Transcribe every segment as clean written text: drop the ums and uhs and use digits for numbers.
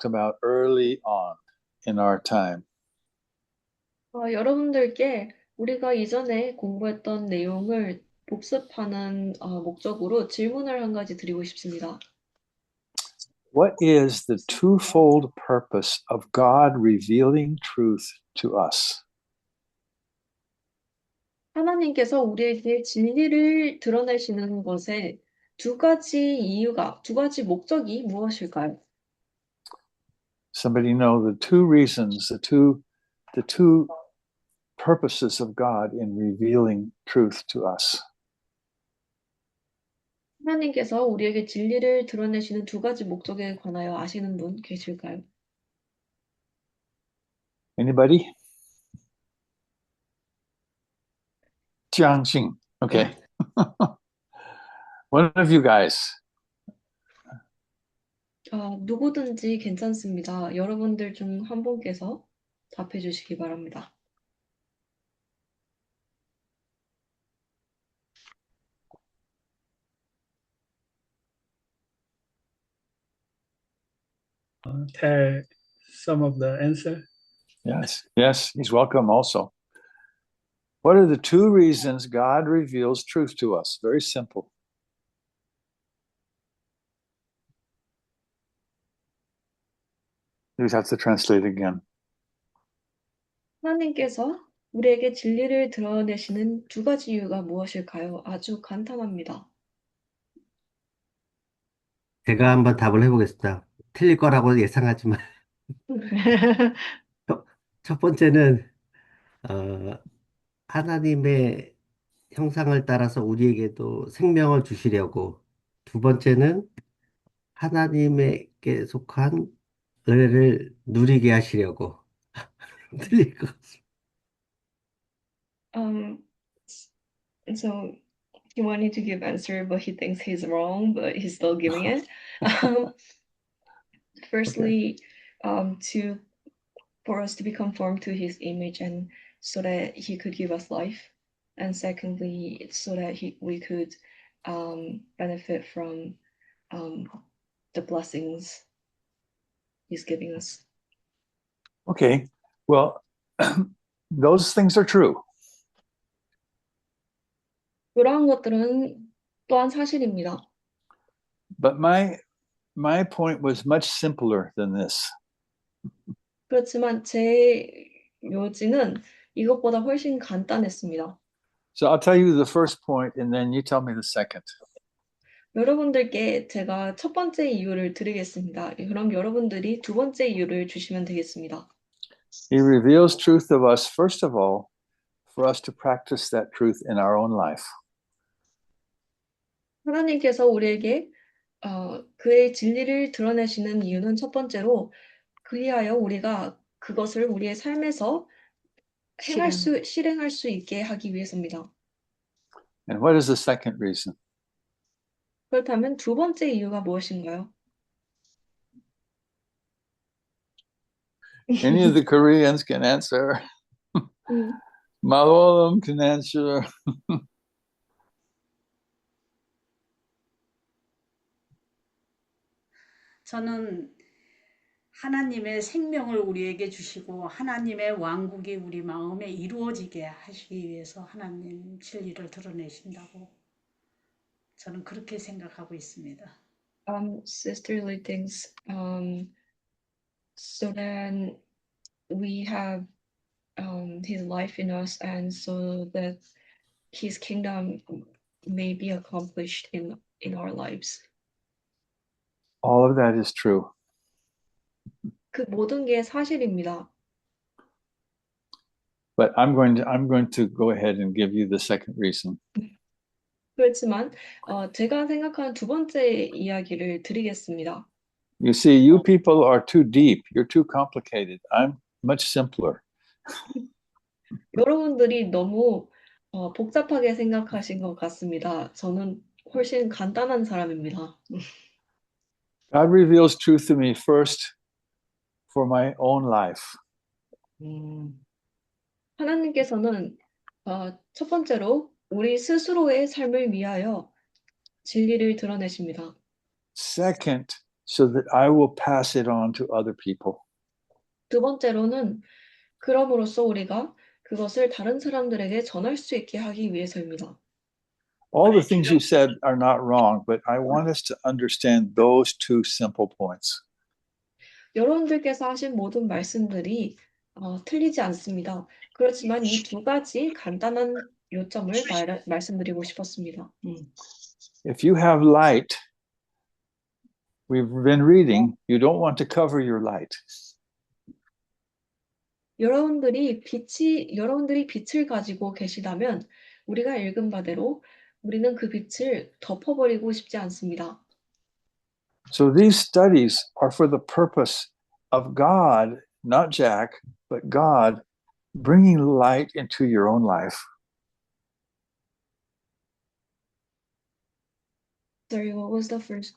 talked about early on in our time. 여러분들께 우리가 이전에 공부했던 내용을 복습하는 목적으로 질문을 한 가지 드리고 싶습니다. What is the twofold purpose of God revealing truth to us? 하나님께서 우리에게 진리를 드러내시는 것에 두 가지 목적이 무엇일까요? Somebody know the two reasons, the two purposes of God in revealing truth to us. 하나님께서 우리에게 진리를 드러내시는 두 가지 목적에 관하여 아시는 분 계실까요? Anybody? Jiangxing. Okay. One of you guys. 누구든지 괜찮습니다. 여러분들 중 한 분께서 답해 주시기 바랍니다. Tell some of the answer. Yes, he's welcome also. What are the two reasons God reveals truth to us? Very simple. You have to translate again. 하나님께서 우리에게 진리를 드러내시는 두 가지 이유가 무엇일까요? 아주 간단합니다. 제가 한번 답을 해보겠습니다. 틀릴 거라고 예상하지만 첫 번째는 하나님의 형상을 따라서 우리에게도 생명을 주시려고, 두 번째는 하나님에게 속한 은혜를 누리게 하시려고. 틀릴 것 같습니다. Um, so he wanted to give answer, but he thinks he's wrong, but he's still giving it. Um, firstly, to for us to be conformed to his image, and so that he could give us life, and secondly, so that we could benefit from the blessings he's giving us. Okay. Well, those things are true. 그러한 것들은 또한 사실입니다. But my point was much simpler than this. 그렇지만 제 요지는 이것보다 훨씬 간단했습니다. So I'll tell you the first point and then you tell me the second. 여러분들께 제가 첫 번째 이유를 드리겠습니다. 그럼 여러분들이 두 번째 이유를 주시면 되겠습니다. He reveals truth of us, first of all, for us to practice that truth in our own life. 하나님께서 우리에게 그의 진리를 드러내시는 이유는 첫 번째로 그리하여 우리가 그것을 우리의 삶에서 실행할 수 있게 하기 위해서입니다. And what is the second reason? 그렇다면 두 번째 이유가 무엇인가요? Any of the Koreans can answer. Malolam can answer. 저는 하나님의 생명을 우리에게 주시고 하나님의 왕국이 우리 마음에 이루어지게 하시기 위해서 하나님 진리를 드러내신다고 저는 그렇게 생각하고 있습니다. Sisterly things, so then we have his life in us, and so that his kingdom may be accomplished in our lives. All of that is true. 그 모든 게 사실입니다. But I'm going to go ahead and give you the second reason. 그렇지만 제가 생각하는 두 번째 이야기를 드리겠습니다. You see, you people are too deep. You're too complicated. I'm much simpler. 여러분들이 너무 복잡하게 생각하신 것 같습니다. 저는 훨씬 간단한 사람입니다. God reveals truth to me first for my own life. 하나님께서는 첫 번째로 우리 스스로의 삶을 위하여 진리를 드러내십니다. Second, so that I will pass it on to other people. 두 번째로는 그럼으로써 우리가 그것을 다른 사람들에게 전할 수 있게 하기 위해서입니다. All the things you said are not wrong, but I want us to understand those two simple points. 여러분들께서 하신 모든 말씀들이 틀리지 않습니다. 그렇지만 이 두 가지 간단한 요점을 말씀드리고 싶었습니다. If you have light, we've been reading, you don't want to cover your light. 여러분들이 빛을 가지고 계시다면 우리가 읽은 바대로 우리는 그 빛을 덮어버리고 싶지 않습니다. So these studies are for the purpose of God, not Jack, but God bringing light into your own life. Sorry, what was the first?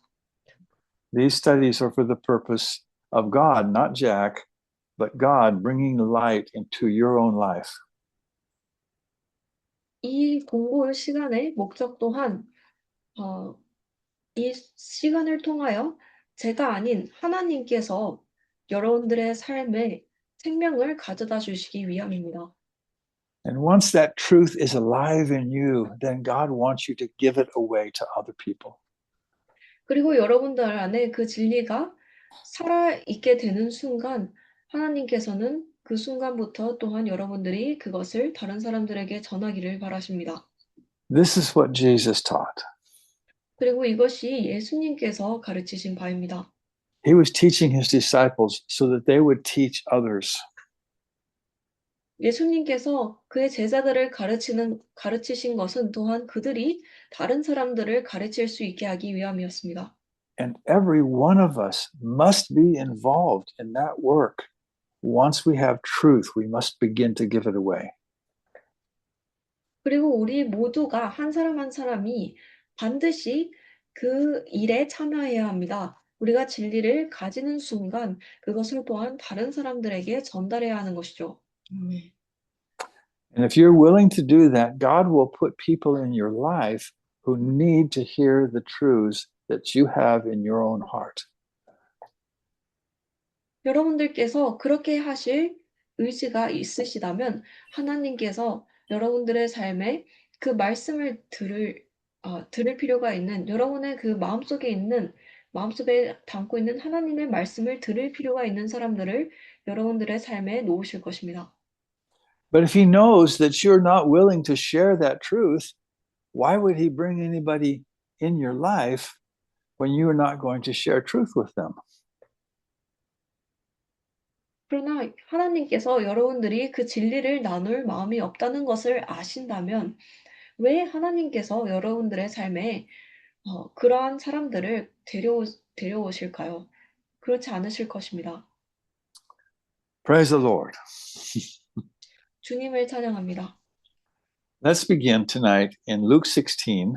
These studies are for the purpose of God, not Jack, but God bringing light into your own life. 이 공부 시간의 목적 또한 이 시간을 통하여 제가 아닌 하나님께서 여러분들의 삶에 생명을 가져다 주시기 위함입니다. And once that truth is alive in you, then God wants you to give it away to other people. 그리고 여러분들 안에 그 진리가 살아있게 되는 순간 하나님께서는 그 순간부터 또한 여러분들이 그것을 다른 사람들에게 전하기를 바라십니다. This is what Jesus taught. 그리고 이것이 예수님께서 가르치신 바입니다. He was teaching his disciples so that they would teach others. 예수님께서 그의 제자들을 가르치신 것은 또한 그들이 다른 사람들을 가르칠 수 있게 하기 위함이었습니다. And every one of us must be involved in that work. Once we have truth, we must begin to give it away. 그리고 우리 모두가 한 사람 한 사람이 반드시 그 일에 참여해야 합니다. 우리가 진리를 가지는 순간 그것을 또한 다른 사람들에게 전달해야 하는 것이죠. And if you're willing to do that, God will put people in your life who need to hear the truths that you have in your own heart. 여러분들께서 그렇게 하실 의지가 있으시다면 하나님께서 여러분들의 삶에 그 말씀을 들을 필요가 있는 여러분의 그 마음속에 담고 있는 하나님의 말씀을 들을 필요가 있는 사람들을 여러분들의 삶에 놓으실 것입니다. But if he knows that you're not willing to share that truth, why would he bring anybody in your life when you are not going to share truth with them? 그러나 하나님께서 여러분들이 그 진리를 나눌 마음이 없다는 것을 아신다면 왜 하나님께서 여러분들의 삶에 그러한 사람들을 데려오실까요? 그렇지 않으실 것입니다. Praise the Lord. 주님을 찬양합니다. Let's begin tonight in Luke 16.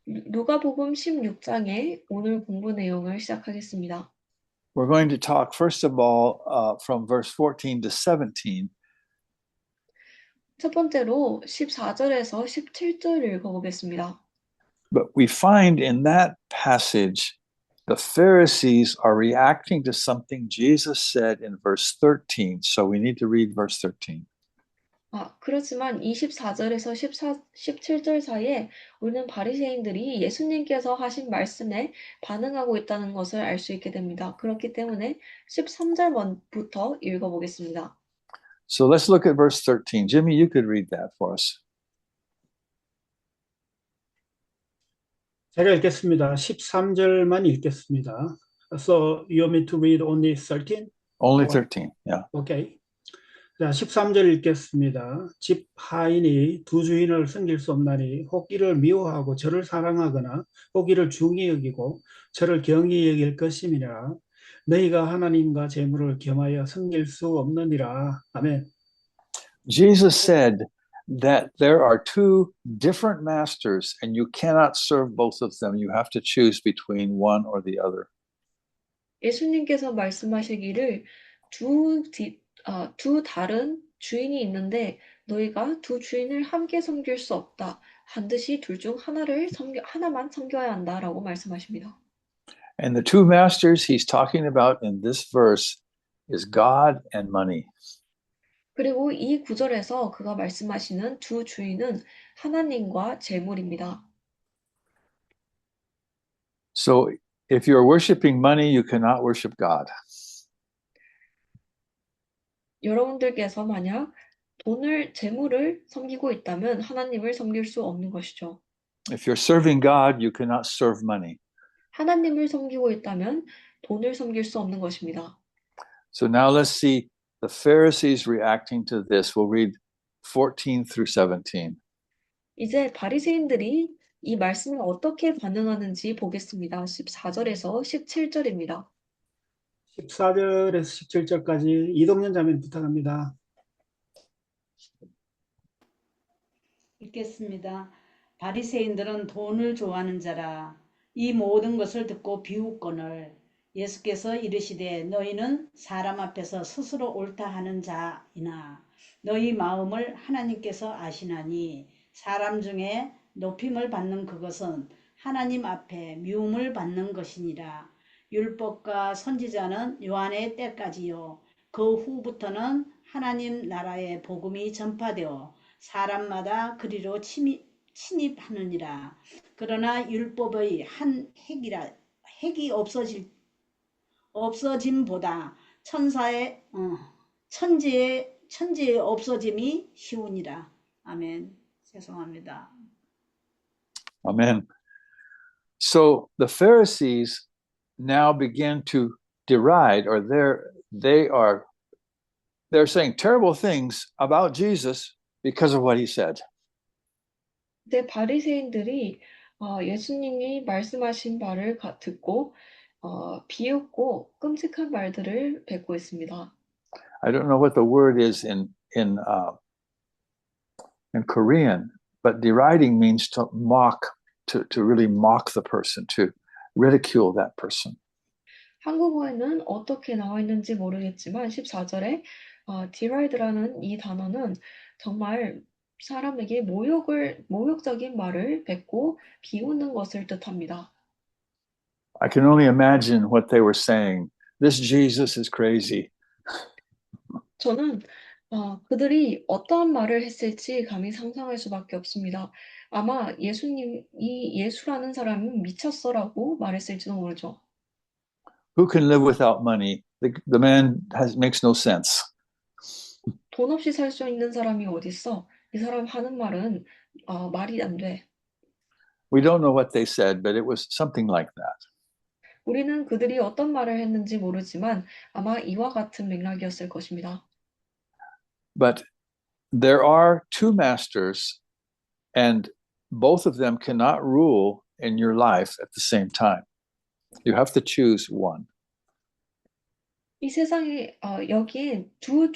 누가복음 16장의 오늘 공부 내용을 시작하겠습니다. We're going to talk, first of all, from verse 14 to 17. 첫 번째로 14절에서 17절 읽어보겠습니다. But we find in that passage, the Pharisees are reacting to something Jesus said in verse 13. So we need to read verse 13. 그렇지만 24절에서 17절 사이에 우리는 바리새인들이 예수님께서 하신 말씀에 반응하고 있다는 것을 알 수 있게 됩니다. 그렇기 때문에 13절부터 읽어보겠습니다. So let's look at verse 13. Jimmy, you could read that for us. 제가 읽겠습니다. 13절만 읽겠습니다. So you want me to read only 13? Only 13, yeah. Okay. 자, 13절 읽겠습니다. 집 하인이 두 주인을 섬길 수 없나니 혹 이를 미워하고 저를 사랑하거나 혹 이를 중히 여기고 저를 경히 여길 것임이라. 너희가 하나님과 재물을 겸하여 섬길 수 없느니라. 아멘. Jesus said that there are two different masters and you cannot serve both of them. You have to choose between one or the other. 예수님께서 말씀하시기를 두 다른 주인이 있는데 너희가 두 주인을 함께 섬길 수 없다. 반드시 둘 중 하나만 섬겨야 한다라고 말씀하십니다. And the two masters he's talking about in this verse is God and money. 그리고 이 구절에서 그가 말씀하시는 두 주인은 하나님과 재물입니다. So if you're worshiping money, you cannot worship God. 여러분들께서 만약 재물을 섬기고 있다면 하나님을 섬길 수 없는 것이죠. If you're serving God, you cannot serve money. 하나님을 섬기고 있다면 돈을 섬길 수 없는 것입니다. So now let's see the Pharisees reacting to this. We'll read 14 through 17. 이제 바리새인들이 이 말씀을 어떻게 반응하는지 보겠습니다. 14절에서 17절입니다. 14절에서 17절까지 이동연 자매 부탁합니다. 읽겠습니다. 바리새인들은 돈을 좋아하는 자라. 이 모든 것을 듣고 비웃거늘 예수께서 이르시되 너희는 사람 앞에서 스스로 옳다 하는 자이나 너희 마음을 하나님께서 아시나니 사람 중에 높임을 받는 그것은 하나님 앞에 미움을 받는 것이니라. 율법과 선지자는 요한의 때까지요. 그 후부터는 하나님 나라의 복음이 전파되어 사람마다 그리로 침입하느니라. 그러나 율법의 한 핵이 없어짐보다 천지의 없어짐이 쉬우니라. 아멘. 죄송합니다. Amen. So the Pharisees now begin to deride, or they're saying terrible things about Jesus because of what he said. 이제 바리새인들이 예수님이 말씀하신 바를 듣고 비웃고 끔찍한 말들을 뱉고 있습니다. I don't know what the word is in Korean, but deriding means to mock, to really mock the person, to ridicule that person. 한국어에는 어떻게 나와 있는지 모르겠지만 14절에 deride라는 이 단어는 정말 사람에게 모욕적인 말을 뱉고 비웃는 것을 뜻합니다. I can only imagine what they were saying. This Jesus is crazy. 저는 그들이 어떠한 말을 했을지 감히 상상할 수밖에 없습니다. 아마 예수라는 사람은 미쳤어라고 말했을지도 모르죠. Who can live without money? The man makes no sense. 돈 없이 살 수 있는 사람이 어딨어? 이 사람 하는 말은 말이 안 돼. We don't know what they said, but it was something like that. 우리는 그들이 어떤 말을 했는지 모르지만 아마 이와 같은 맥락이었을 것입니다. But there are two masters, and both of them cannot rule in your life at the same time. You have to choose one. 이 세상에 여기에 두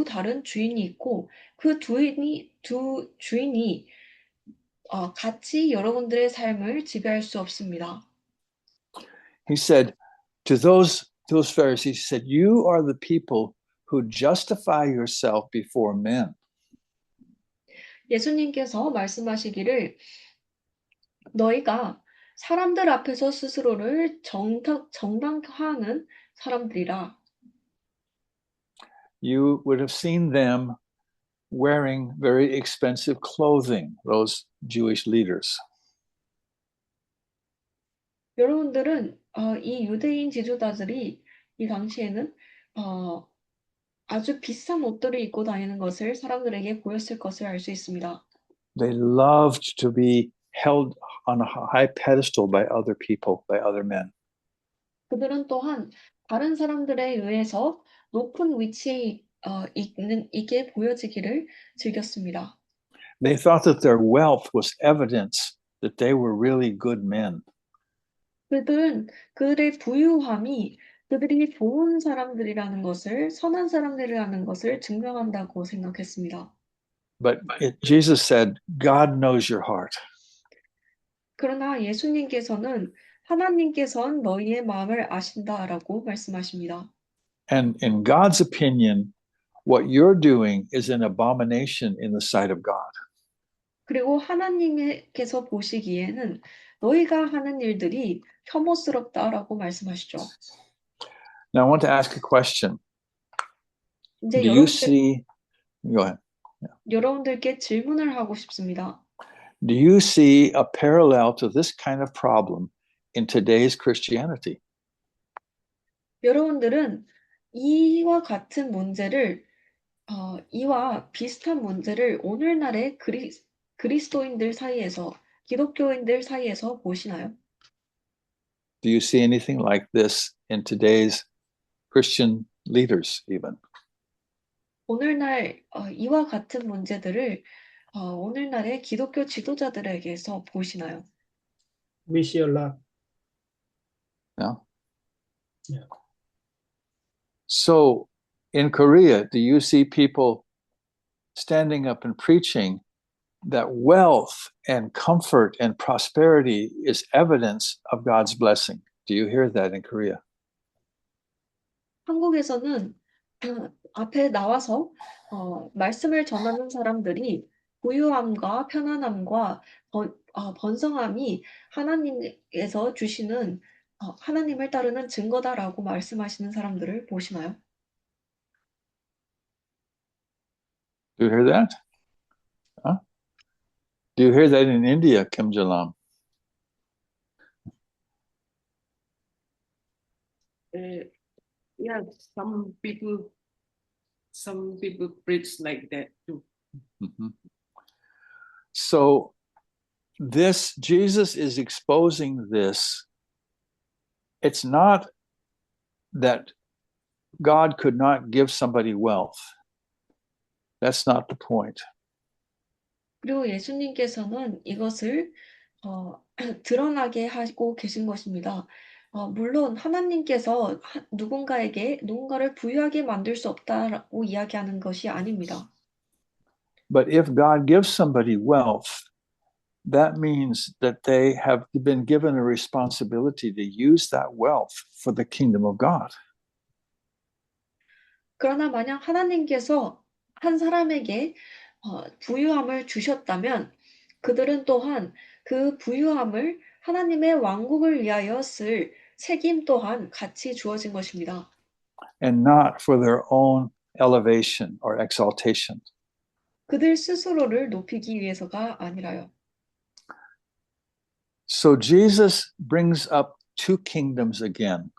다른 주인이 있고 그 두 주인이 같이 여러분들의 삶을 지배할 수 없습니다. He said to those Pharisees, he said, "You are the people who justify yourself before men." 예수님께서 말씀하시기를 너희가 사람들 앞에서 스스로를 정당화하는 사람들이라. You would have seen them wearing very expensive clothing, those Jewish leaders. 여러분들은 이 유대인 지도자들이 이 당시에는 아주 비싼 옷들을 입고 다니는 것을 사람들에게 보였을 것을 알 수 있습니다. They loved to be held on a high pedestal by other people, by other men. 그들은 또한 다른 사람들에 의해서 높은 위치에 있게 보여지기를 즐겼습니다. They thought that their wealth was evidence that they were really good men. 그들의 부유함이 그들이 좋은 사람들이라는 것을, 선한 사람들이라는 것을 증명한다고 생각했습니다. But Jesus said, God knows your heart. 그러나 예수님께서는 하나님께서는 너희의 마음을 아신다라고 말씀하십니다. And in God's opinion, what you're doing is an abomination in the sight of God. 그리고 하나님께서 보시기에는 너희가 하는 일들이 혐오스럽다라고 말씀하시죠. Now, I want to ask a question. 이제 Do you see, go ahead. 여러분들께 질문을 하고 싶습니다. Do you see a parallel to this kind of problem in today's Christianity? 여러분들은 이와 같은 문제를 이와 비슷한 문제를 오늘날의 그리스도인들 사이에서 기독교인들 사이에서 보시나요? Do you see anything like this in today's Christian leaders even? 오늘날 이와 같은 문제들을 오늘날의 기독교 지도자들에게서 보시나요? We see a lot. No? Yeah. So in Korea, do you see people standing up and preaching that wealth and comfort and prosperity is evidence of God's blessing? Do you hear that in Korea? 한국에서는 앞에 나와서 말씀을 전하는 사람들이 부유함과 편안함과 번성함이 하나님께서 주시는 하나님을 따르는 증거다라고 말씀하시는 사람들을 보시나요? Do you hear that? Huh? Do you hear that in India, Kim Jalam? Yeah, some people preach like that too. Mm-hmm. So this, Jesus is exposing this. It's not that God could not give somebody wealth. That's not the point. 그리고 예수님께서는 이것을 드러나게 하고 계신 것입니다. 물론 하나님께서 누군가를 부유하게 만들 수 없다라고 이야기하는 것이 아닙니다. But if God gives somebody wealth, that means that they have been given a responsibility to use that wealth for the kingdom of God. 그러나 만약 하나님께서 한 사람에게 부유함을 주셨다면 그들은 또한 그 부유함을 하나님의 왕국을 위하여 쓸 책임 또한 같이 주어진 것입니다. And not for their own elevation or exaltation. 그들 스스로를 높이기 위해서가 아니라요. So Jesus brings up two kingdoms again.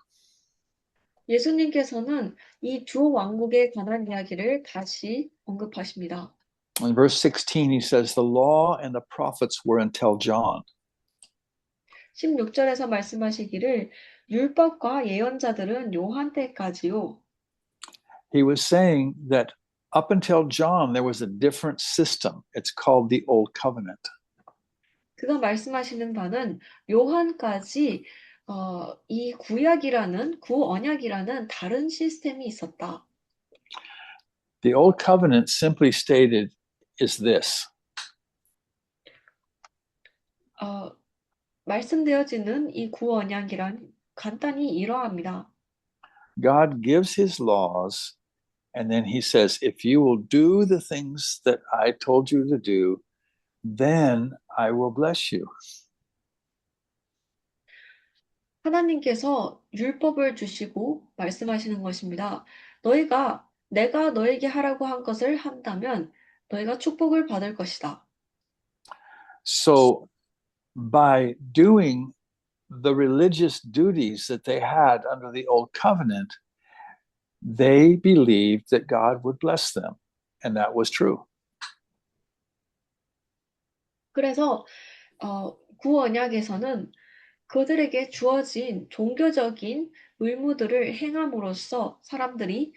예수님께서는 이 두 왕국에 관한 이야기를 다시 언급하십니다. In verse 16, he says, the law and the prophets were until John. 16절에서 말씀하시기를 율법과 예언자들은 요한 때까지요. He was saying that up until John, there was a different system. It's called the Old Covenant. 그가 말씀하시는 바는 요한까지 이 구언약이라는 다른 시스템이 있었다. The Old Covenant, simply stated, is this. 말씀되어지는 이 구언약이란 간단히 이러합니다. God gives his laws, and then he says, if you will do the things that I told you to do, then I will bless you. 하나님께서 율법을 주시고 말씀하시는 것입니다. 내가 너에게 하라고 한 것을 한다면 너희가 축복을 받을 것이다. So by doing the religious duties that they had under the Old Covenant, they believed that God would bless them. And that was true. 그래서 구언약에서는 그들에게 주어진 종교적인 의무들을 행함으로써 사람들이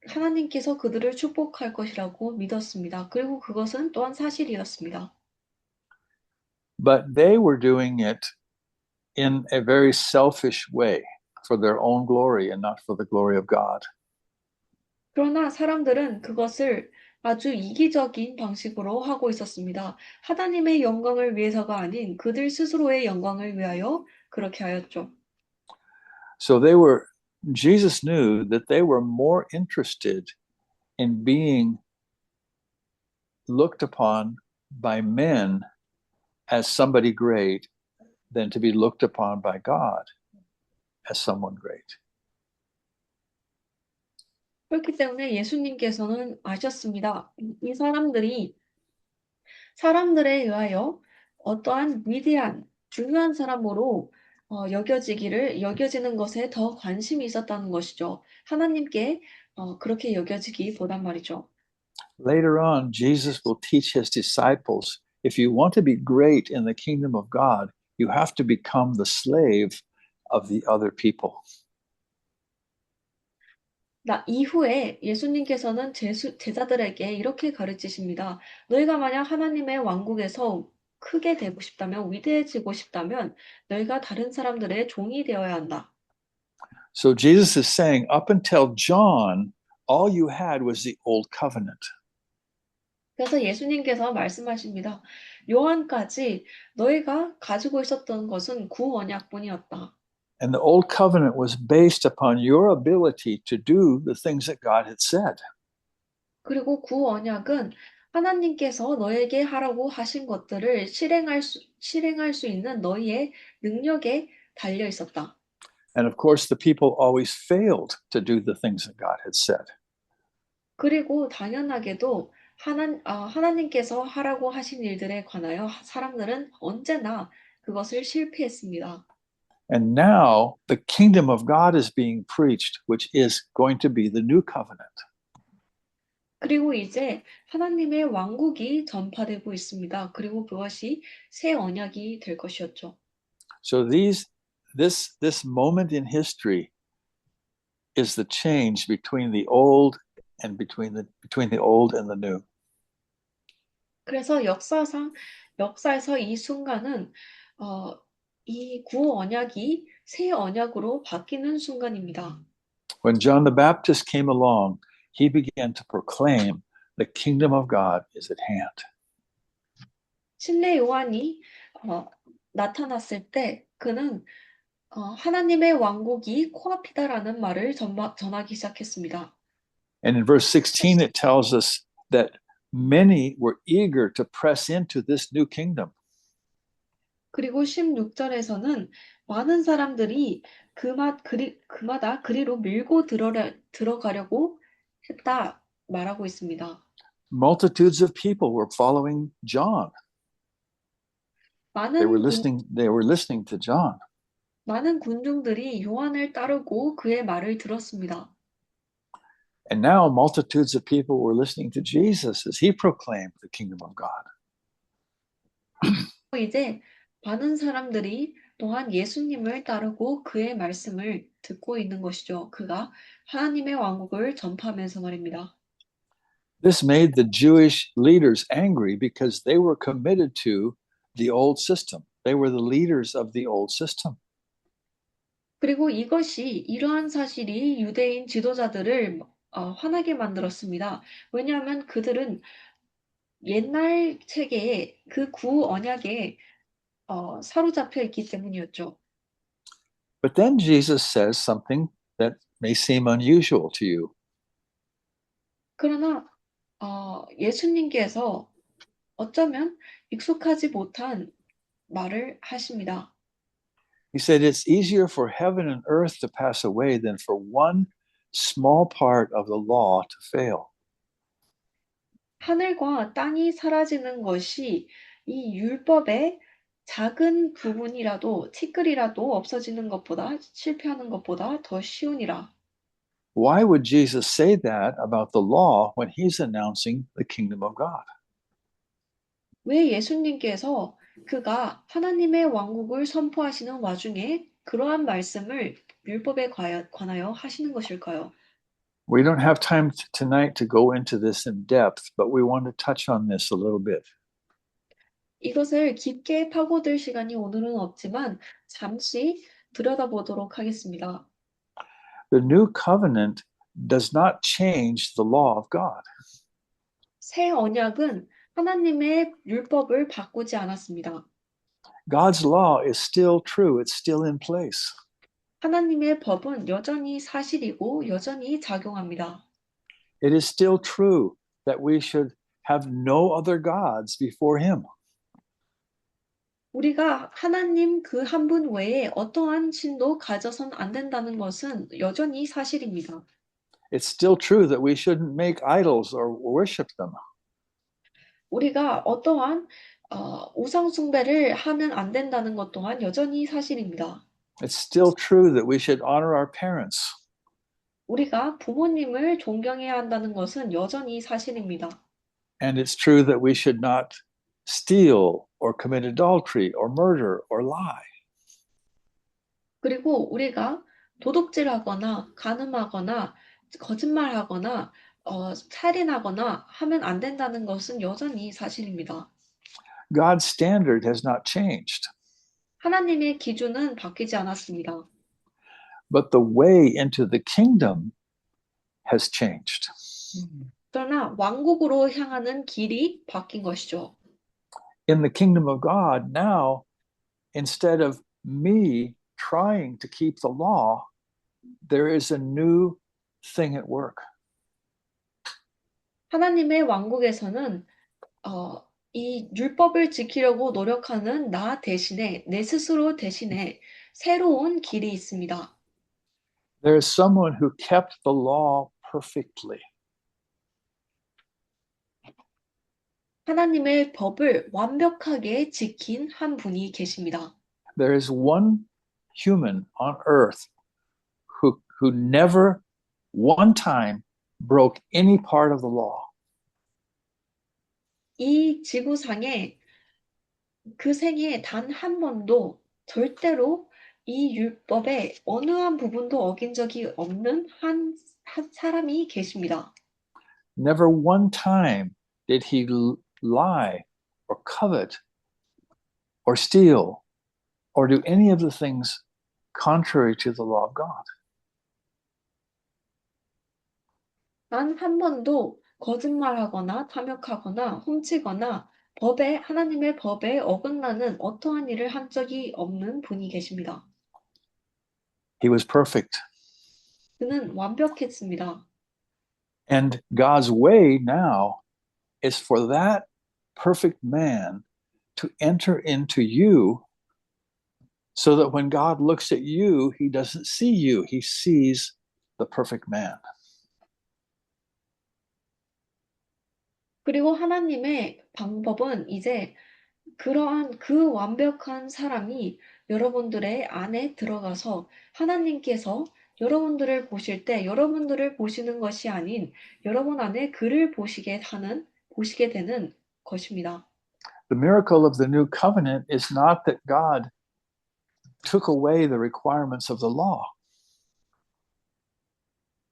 하나님께서 그들을 축복할 것이라고 믿었습니다. 그리고 그것은 또한 사실이었습니다. But they were doing it in a very selfish way for their own glory and not for the glory of God. 그러나 사람들은 그것을 아주 이기적인 방식으로 하고 있었습니다. 하나님의 영광을 위해서가 아닌 그들 스스로의 영광을 위하여 그렇게 하였죠. So Jesus knew that they were more interested in being looked upon by men as somebody great than to be looked upon by God as someone great. 그렇기 때문에 예수님께서는 아셨습니다. 이 사람들이 사람들에 의하여 어떠한 위대한 중요한 사람으로 여겨지는 것에 더 관심이 있었다는 것이죠. 하나님께 그렇게 여겨지기보단 말이죠. Later on, Jesus will teach his disciples, if you want to be great in the kingdom of God, you have to become the slave of the other people. 이후에 예수님께서는 제자들에게 이렇게 가르치십니다. 너희가 만약 하나님의 왕국에서 크게 되고 싶다면, 위대해지고 싶다면, 너희가 다른 사람들의 종이 되어야 한다. So Jesus is saying, up until John, all you had was the old covenant. 그래서 예수님께서 말씀하십니다. 요한까지 너희가 가지고 있었던 것은 구언약뿐이었다. And the old covenant was based upon your ability to do the things that God had said. 그리고 구언약은 하나님께서 너에게 하라고 하신 것들을 실행할 수 있는 너희의 능력에 달려 있었다. And of course, the people always failed to do the things that God had said. 그리고 당연하게도 하나님께서 하라고 하신 일들에 관하여 사람들은 언제나 그것을 실패했습니다. And now the kingdom of God is being preached, which is going to be the new covenant. 그리고 이제 하나님의 왕국이 전파되고 있습니다. 그리고 그것이 새 언약이 될 것이었죠. So this moment in history is the change between the old and between the old and the new. 그래서 역사에서 이 순간은 이 구언약이 새 언약으로 바뀌는 순간입니다. When John the Baptist came along, he began to proclaim the kingdom of God is at hand. 신뢰 요한이 나타났을 때 그는 하나님의 왕국이 코앞이다라는 말을 전하기 시작했습니다. And in verse 16, it tells us that many were eager to press into this new kingdom. 그리고 16절에서는 많은 사람들이 그마다 그리로 밀고 들어가려고 했다 말하고 있습니다. Multitudes of people were following John. They were listening to John. 많은 군중들이 요한을 따르고 그의 말을 들었습니다. And now multitudes of people were listening to Jesus as he proclaimed the kingdom of God. 이제 많은 사람들이 또한 예수님을 따르고 그의 말씀을 듣고 있는 것이죠. 그가 하나님의 왕국을 전파하면서 말입니다. This made the Jewish leaders angry because they were committed to the old system. They were the leaders of the old system. 그리고 이러한 사실이 유대인 지도자들을 화나게 만들었습니다. 왜냐하면 그들은 옛날 체계에 그 구언약에 사로잡혀 있기 때문이었죠. But then Jesus says something that may seem unusual to you. 그러나 예수님께서 어쩌면 익숙하지 못한 말을 하십니다. He said, it's easier for heaven and earth to pass away than for one small part of the law to fail. 하늘과 땅이 사라지는 것이 이 율법의 작은 부분이라도 티끌이라도 없어지는 것보다 실패하는 것보다 더 쉬우니라. Why would Jesus say that about the law when he's announcing the kingdom of God? 왜 예수님께서 그가 하나님의 왕국을 선포하시는 와중에 그러한 말씀을 율법에 관하여 하시는 것일까요? We don't have time tonight to go into this in depth, but we want to touch on this a little bit. 이것을 깊게 파고들 시간이 오늘은 없지만 잠시 들여다보도록 하겠습니다. The new covenant does not change the law of God. 새 언약은 하나님의 율법을 바꾸지 않았습니다. God's law is still true. It's still in place. 하나님의 법은 여전히 사실이고 여전히 작용합니다. It is still true that we should have no other gods before him. 우리가 하나님 그 한 분 외에 어떠한 신도 가져선 안 된다는 것은 여전히 사실입니다. It's still true that we shouldn't make idols or worship them. 우리가 어떠한 우상 숭배를 하면 안 된다는 것 또한 여전히 사실입니다. It's still true that we should honor our parents. 우리가 부모님을 존경해야 한다는 것은 여전히 사실입니다. And it's true that we should not steal or commit adultery or murder or lie. 그리고 우리가 도둑질하거나 간음하거나 거짓말하거나 살인하거나 하면 안 된다는 것은 여전히 사실입니다. God's standard has not changed, 하나님의 기준은 바뀌지 않았습니다. but the way into the kingdom has changed. 그러나 왕국으로 향하는 길이 바뀐 것이죠. In the kingdom of God, now, instead of me trying to keep the law, there is a new thing at work. 하나님의 왕국에서는 이 율법을 지키려고 노력하는 나 대신에 내 스스로 대신에 새로운 길이 있습니다. There is someone who kept the law perfectly. 하나님의 법을 완벽하게 지킨 한 분이 계십니다. There is one human on earth who never one time broke any part of the law. 이 지구상에 그 생에 단 한 번도 절대로 이 율법의 어느 한 부분도 어긴 적이 없는 한 사람이 계십니다. Never one time did he lie or covet or steal or do any of the things contrary to the law of God. 단 한 번도 거짓말하거나 탐욕하거나 훔치거나 하나님의 법에 어긋나는 어떠한 일을 한 적이 없는 분이 계십니다. He was perfect. 그는 완벽했습니다. And God's way now is for that perfect man to enter into you so that when God looks at you, he doesn't see you, he sees the perfect man. 그리고 하나님의 방법은 이제 그러한 그 완벽한 사람이 여러분들의 안에 들어가서 하나님께서 여러분들을 보실 때 여러분들을 보시는 것이 아닌 여러분 안에 그를 보시게 되는 것입니다. The miracle of the new covenant is not that God took away the requirements of the law.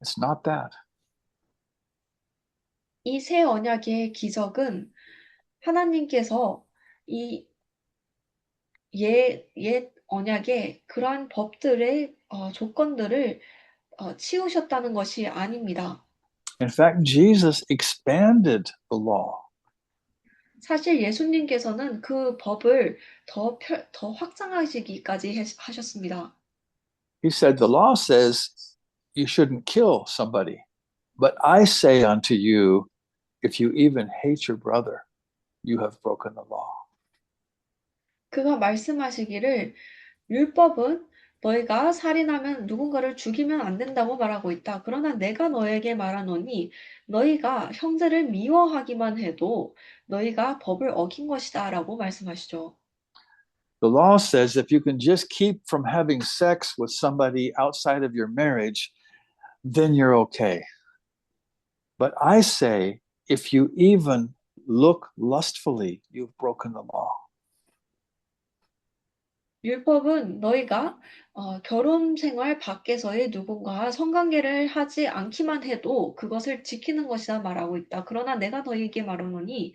It's not that. 이 새 언약의 기적은 하나님께서 이 옛 언약의 그러한 법들의 조건들을 치우셨다는 것이 아닙니다. In fact, Jesus expanded the law. 사실 예수님께서는 그 법을 더 확장하시기까지 하셨습니다. He said, the law says you shouldn't kill somebody. But I say unto you, if you even hate your brother, you have broken the law. 그가 말씀하시기를 율법은 너희가 살인하면 누군가를 죽이면 안 된다고 말하고 있다. 그러나 내가 너에게 말하노니 너희가 형제를 미워하기만 해도 너희가 법을 어긴 것이다 라고 말씀하시죠. The law says if you can just keep from having sex with somebody outside of your marriage, then you're okay. But I say, if you even look lustfully, you've broken the law. 율법은 너희가 결혼 생활 밖에서의 누군가와 성관계를 하지 않기만 해도 그것을 지키는 것이다 말하고 있다. 그러나 내가 너희에게 말하노니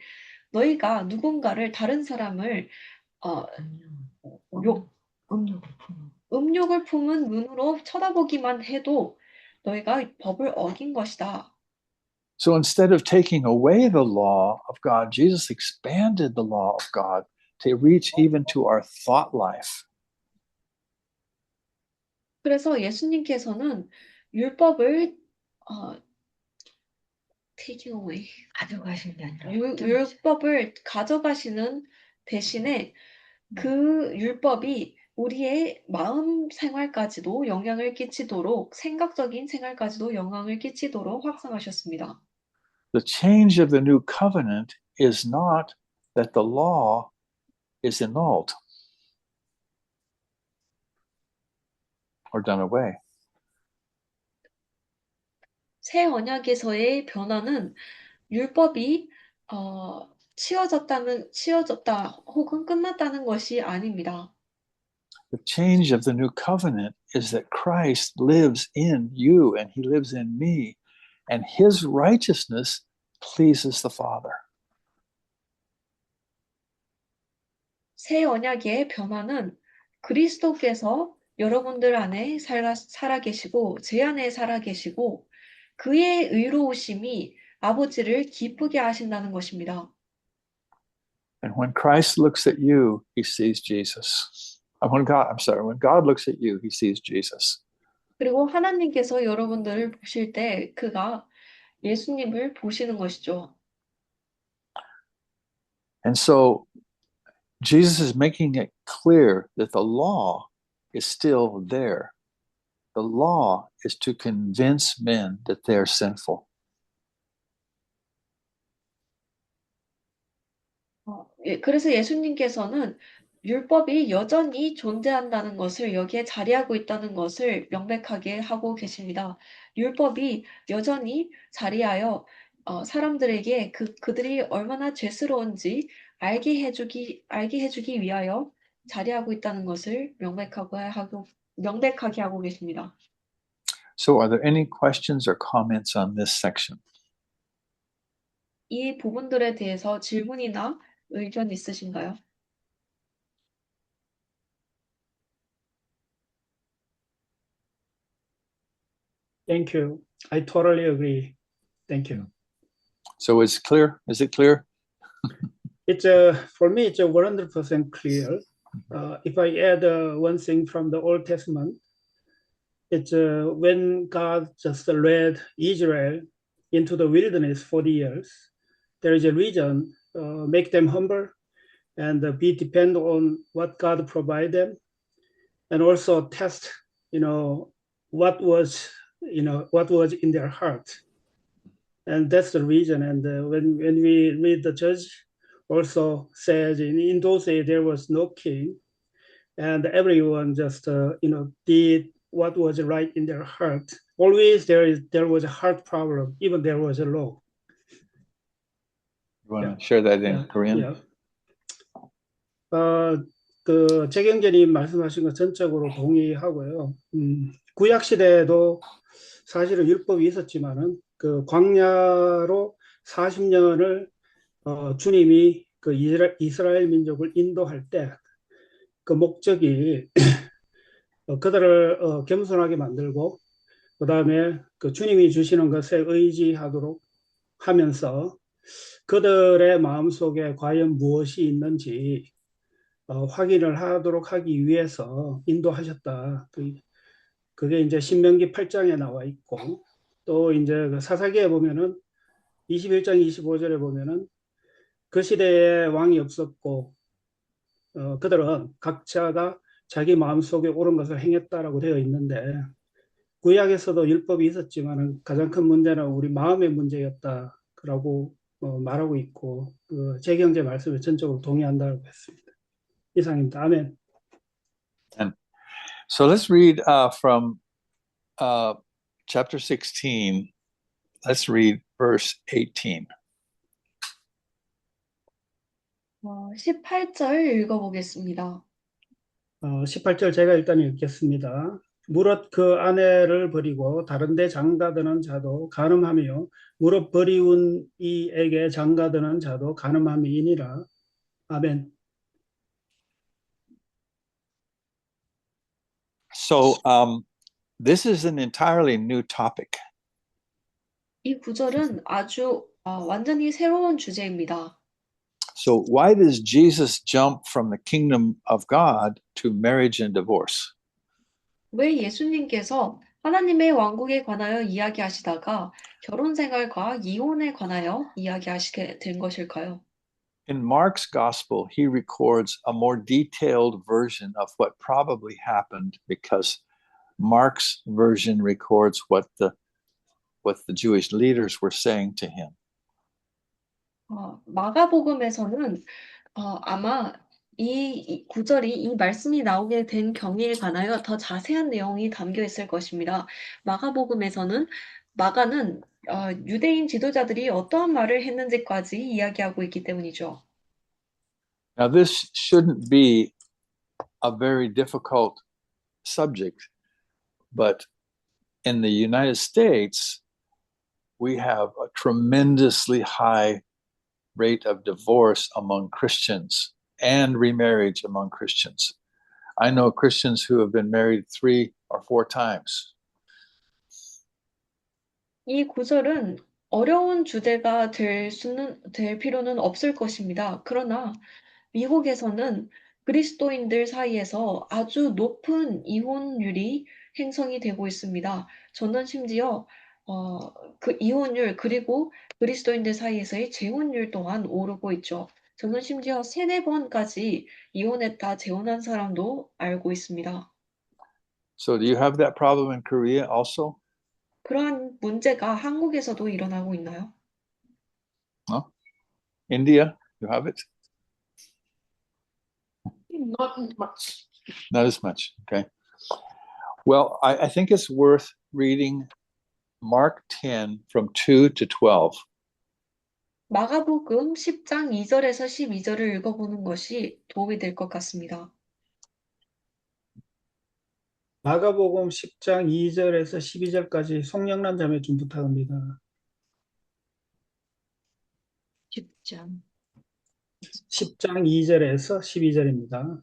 너희가 누군가를 다른 사람을 음욕을 품은 눈으로 쳐다보기만 해도 너희가 법을 어긴 것이다. So instead of taking away the law of God, Jesus expanded the law of God to reach even to our thought life. 그래서 예수님께서는 율법을 taking away 가져가신 게 아니라 율법을 가져가시는 대신에 그 율법이 우리의 마음 생활까지도 영향을 끼치도록, 생각적인 생활까지도 영향을 끼치도록 확성하셨습니다. The change of the new covenant is not that the law is annulled or done away. 새 언약에서의 변화는 율법이 치워졌다 혹은 끝났다는 것이 아닙니다. The change of the new covenant is that Christ lives in you and he lives in me, and his righteousness pleases the Father. 새 언약의 변화는 그리스도께서 여러분들 안에 살아 계시고 제 안에 살아 계시고 그의 의로우심이 아버지를 기쁘게 하신다는 것입니다. And when Christ looks at you, he sees Jesus. When God looks at you, he sees Jesus. 그리고 하나님께서 여러분들을 보실 때 그가 예수님을 보시는 것이죠. And so Jesus is making it clear that the law is still there. The law is to convince men that they're sinful. 그래서 예수님께서는 율법이 여전히 존재한다는 것을 여기에 자리하고 있다는 것을 명백하게 하고 계십니다. 율법이 여전히 자리하여 사람들에게 그들이 얼마나 죄스러운지 알게 해주기 위하여 자리하고 있다는 것을 명백하게 하고 계십니다. So are there any questions or comments on this section? 이 부분들에 대해서 질문이나 의견 있으신가요? Thank you. I totally agree. Thank you. So it's clear? Is it clear? It's for me, it's 100% clear. If I add one thing from the Old Testament, it's when God just led Israel into the wilderness 40 years, there is a reason, make them humble and be depend on what God provide them, and also test, what was in their heart. And that's the reason. And when we read the judge, also says in those days there was no king, and everyone just did what was right in their heart. Always there was a heart problem, even there was a law. You want to share that in Korean? Yeah. 그 재경제님 말씀하신 것 전적으로 동의하고요. 구약 시대에도 사실은 율법이 있었지만은 그 광야로 40년을 주님이 그 이스라엘 민족을 인도할 때 그 목적이 그들을 겸손하게 만들고 그 다음에 그 주님이 주시는 것에 의지하도록 하면서 그들의 마음속에 과연 무엇이 있는지 확인을 하도록 하기 위해서 인도하셨다. 그게 이제 신명기 8장에 나와 있고 또 이제 그 사사기에 보면은 21장 25절에 보면은 그 시대에 왕이 없었고 그들은 각자가 자기 마음속에 옳은 것을 행했다라고 되어 있는데 구약에서도 율법이 있었지만 가장 큰 문제는 우리 마음의 문제였다라고 말하고 있고 그 재경제 말씀에 전적으로 동의한다고 했습니다. 이상입니다. 아멘. And so let's read from chapter 16. Let's read verse 18. 18절 읽어보겠습니다. 18절 제가 일단 읽겠습니다. 무릇 그 아내를 버리고 다른 데 장가드는 자도 간음하며 무릇 버리운 이에게 장가드는 자도 간음함이니라. 아멘. So this is an entirely new topic. 이 구절은 아주 완전히 새로운 주제입니다. So why does Jesus jump from the kingdom of God to marriage and divorce? 왜 예수님께서 하나님의 왕국에 관하여 이야기하시다가 결혼 생활과 이혼에 관하여 이야기하시게 된 것일까요? In Mark's gospel, he records a more detailed version of what probably happened because Mark's version records what the Jewish leaders were saying to him. 마가복음에서는 아마 이 구절이 이 말씀이 나오게 된 경위에 관하여 더 자세한 내용이 담겨 있을 것입니다. 마가복음에서는 마가는 유대인 지도자들이 어떠한 말을 했는지까지 이야기하고 있기 때문이죠. Now, this shouldn't be a very difficult subject, but in the United States, we have a tremendously high rate of divorce among Christians and remarriage among Christians. I know Christians who have been married 3 or 4 times. 이 구절은 어려운 주제가 될 필요는 없을 것입니다. 그러나 미국에서는 그리스도인들 사이에서 아주 높은 이혼율이 형성이 되고 있습니다. 저는 심지어 그 이혼율 그리고 그리스도인들 사이에서의 재혼율 또한 오르고 있죠. 저는 심지어 3-4번까지 이혼했다 재혼한 사람도 알고 있습니다. So do you have that problem in Korea also? 그러한 문제가 한국에서도 일어나고 있나요? India, you have it? Not much. Not as much, okay. Well, I think it's worth reading Mark 10 from 2 to 12. 마가복음 10장 2절에서 12절을 읽어보는 것이 도움이 될 것 같습니다. 마가복음 10장 2절에서 12절까지 송영란 자매 좀 부탁합니다. 10장 10장 2절에서 12절입니다.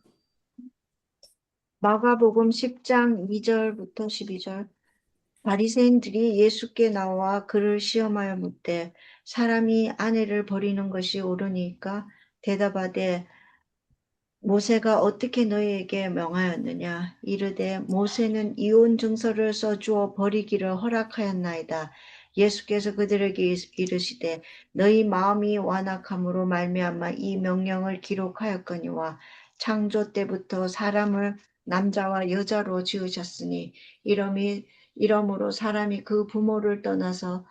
마가복음 10장 2절부터 12절. 바리새인들이 예수께 나와 그를 시험하여 묻되 사람이 아내를 버리는 것이 옳으니까 대답하되 모세가 어떻게 너희에게 명하였느냐 이르되 모세는 이혼 증서를 써주어 버리기를 허락하였나이다. 예수께서 그들에게 이르시되 너희 마음이 완악함으로 말미암아 이 명령을 기록하였거니와 창조 때부터 사람을 남자와 여자로 지으셨으니 이러므로 사람이 그 부모를 떠나서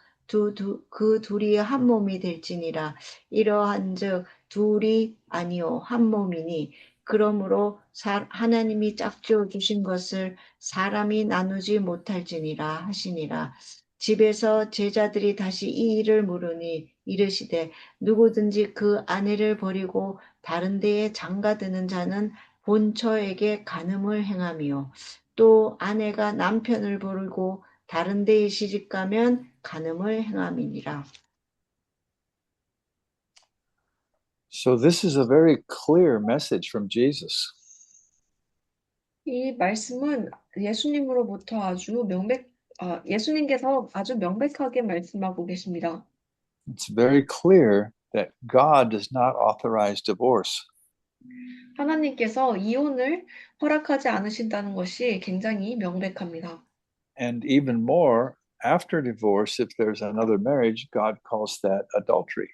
그 둘이 한 몸이 될지니라. 이러한즉 둘이 아니요 한 몸이니 그러므로 하나님이 짝지어 주신 것을 사람이 나누지 못할지니라 하시니라. 집에서 제자들이 다시 이 일을 물으니 이르시되 누구든지 그 아내를 버리고 다른 데에 장가드는 자는 본처에게 간음을 행하며 또 아내가 남편을 버리고 다른 데에 시집가면 간음을 행함이니라. So this is a very clear message from Jesus. 이 말씀은 예수님께서 아주 명백하게 말씀하고 계십니다. It's very clear that God does not authorize divorce. 하나님께서 이혼을 허락하지 않으신다는 것이 굉장히 명백합니다. And even more, after divorce, if there's another marriage, God calls that adultery.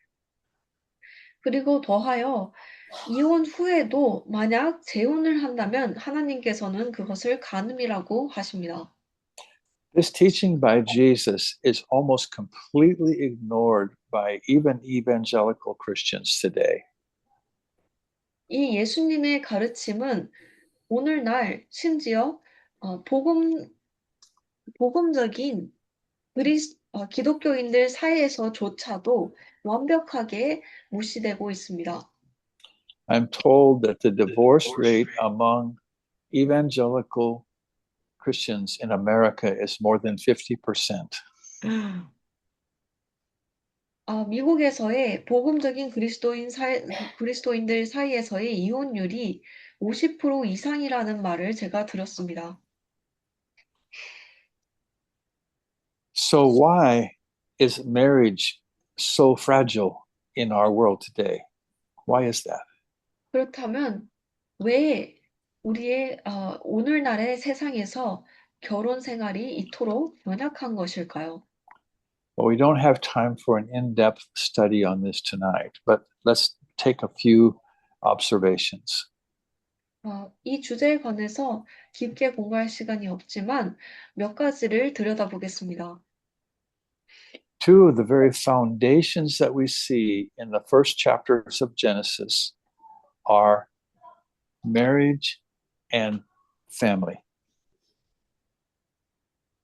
그리고 더하여 이혼 후에도 만약 재혼을 한다면 하나님께서는 그것을 간음이라고 하십니다. This teaching by Jesus is almost completely ignored by even evangelical Christians today. 이 예수님의 가르침은 오늘날 심지어 복음적인 기독교인들 사이에서조차도 완벽하게 무시되고 있습니다. I'm told that the divorce rate among evangelical Christians in America is more than 50%. 미국에서의 복음적인 그리스도인들 사이에서의 이혼율이 50% 이상이라는 말을 제가 들었습니다. So why is marriage so fragile in our world today? Why is that? 그렇다면 왜 우리의 오늘날의 세상에서 결혼 생활이 이토록 연약한 것일까요? Well, we don't have time for an in-depth study on this tonight, but let's take a few observations. 이 주제에 관해서 깊게 공부할 시간이 없지만 몇 가지를 들여다보겠습니다. Two of the very foundations that we see in the first chapters of Genesis are marriage and family.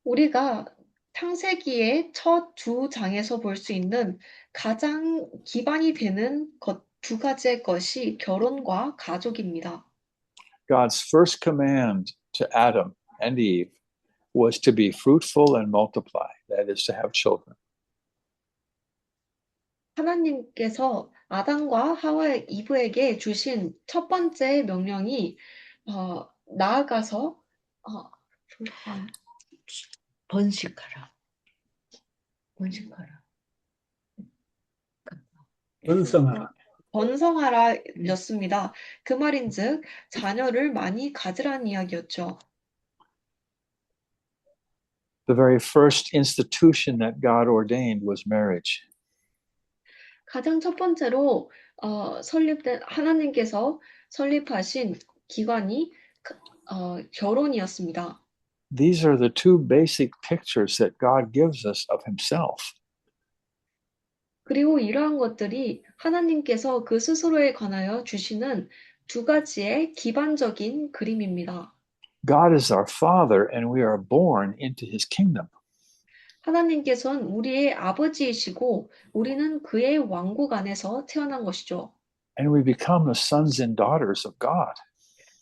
우리가 창세기의 첫 두 장에서 볼 수 있는 가장 기반이 되는 두 가지의 것이 결혼과 가족입니다. God's first command to Adam and Eve was to be fruitful and multiply, that is, to have children. 하나님께서 아담과 하와 이브에게 주신 첫 번째 명령이 나아가서 번식하라. 번식하라. 번성하라. 번성하라였습니다. 그 말인즉 자녀를 많이 가지라는 이야기였죠. The very first institution that God ordained was marriage. 가장 첫 번째로 하나님께서 설립하신 기관이 결혼이었습니다. These are the two basic pictures that God gives us of himself. 그리고 이러한 것들이 하나님께서 그 스스로에 관하여 주시는 두 가지의 기반적인 그림입니다. God is our Father, and we are born into his kingdom. 하나님께서는 우리의 아버지이시고 우리는 그의 왕국 안에서 태어난 것이죠. And we become the sons and daughters of God.